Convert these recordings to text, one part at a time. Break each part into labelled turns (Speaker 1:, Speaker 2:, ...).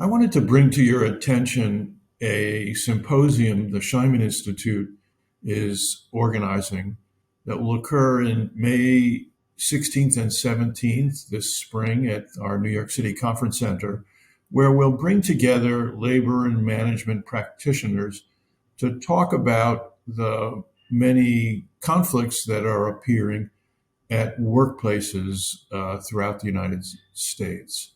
Speaker 1: I wanted to bring to your attention a symposium the Scheinman Institute is organizing that will occur in May 16th and 17th this spring at our New York City Conference Center, where we'll bring together labor and management practitioners to talk about the many conflicts that are appearing at workplaces throughout the United States.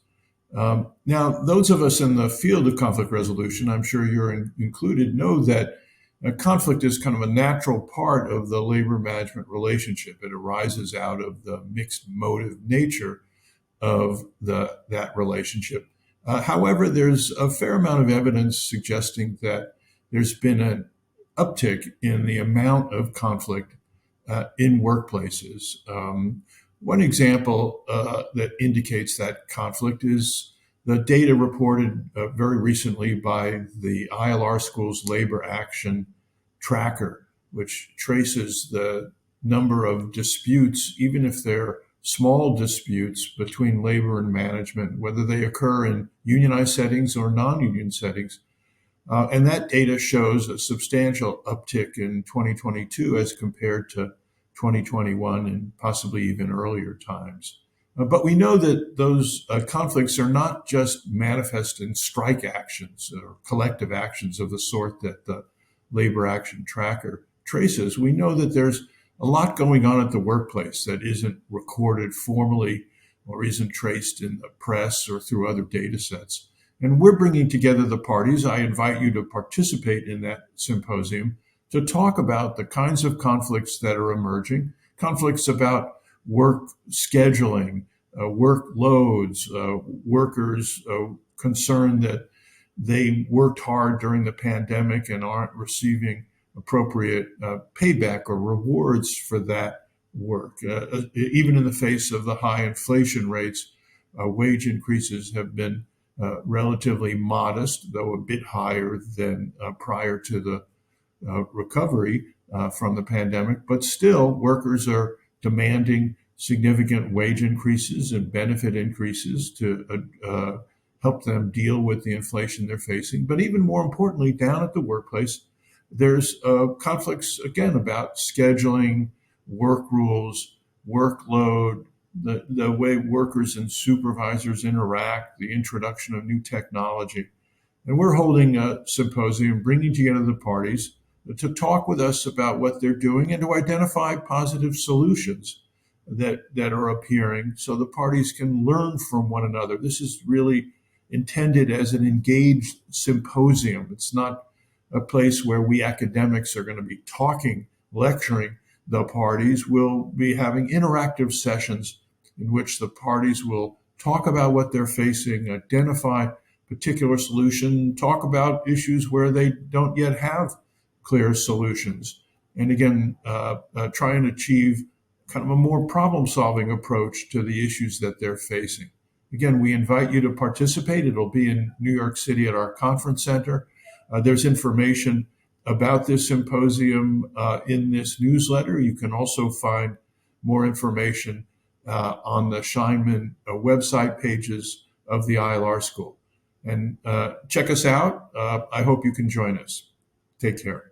Speaker 1: Now, those of us in the field of conflict resolution, I'm sure you're included, know that conflict is kind of a natural part of the labor management relationship. It arises out of the mixed motive nature of that relationship. However, there's a fair amount of evidence suggesting that there's been an uptick in the amount of conflict in workplaces. One example that indicates that conflict is the data reported very recently by the ILR School's Labor Action Tracker, which traces the number of disputes, even if they're small disputes between labor and management, whether they occur in unionized settings or non-union settings. And that data shows a substantial uptick in 2022 as compared to 2021 and possibly even earlier times. But we know that those conflicts are not just manifest in strike actions or collective actions of the sort that the Labor Action Tracker traces. We know that there's a lot going on at the workplace that isn't recorded formally or isn't traced in the press or through other data sets. And we're bringing together the parties. I invite you to participate in that symposium to talk about the kinds of conflicts that are emerging, conflicts about work scheduling, workloads, workers concerned that they worked hard during the pandemic and aren't receiving appropriate payback or rewards for that work. Even in the face of the high inflation rates, wage increases have been relatively modest, though a bit higher than prior to the recovery from the pandemic. But still, workers are demanding significant wage increases and benefit increases to help them deal with the inflation they're facing. But even more importantly, down at the workplace, there's conflicts, again, about scheduling, work rules, workload, the way workers and supervisors interact, the introduction of new technology. And we're holding a symposium, bringing together the parties to talk with us about what they're doing and to identify positive solutions that are appearing so the parties can learn from one another. This is really intended as an engaged symposium. It's not a place where we academics are going to be talking, lecturing the parties. We'll be having interactive sessions in which the parties will talk about what they're facing, identify particular solution, talk about issues where they don't yet have clear solutions. And again, try and achieve kind of a more problem-solving approach to the issues that they're facing. Again, we invite you to participate. It'll be in New York City at our conference center. There's information about this symposium in this newsletter. You can also find more information on the Scheinman website pages of the ILR School. And check us out. I hope you can join us. Take care.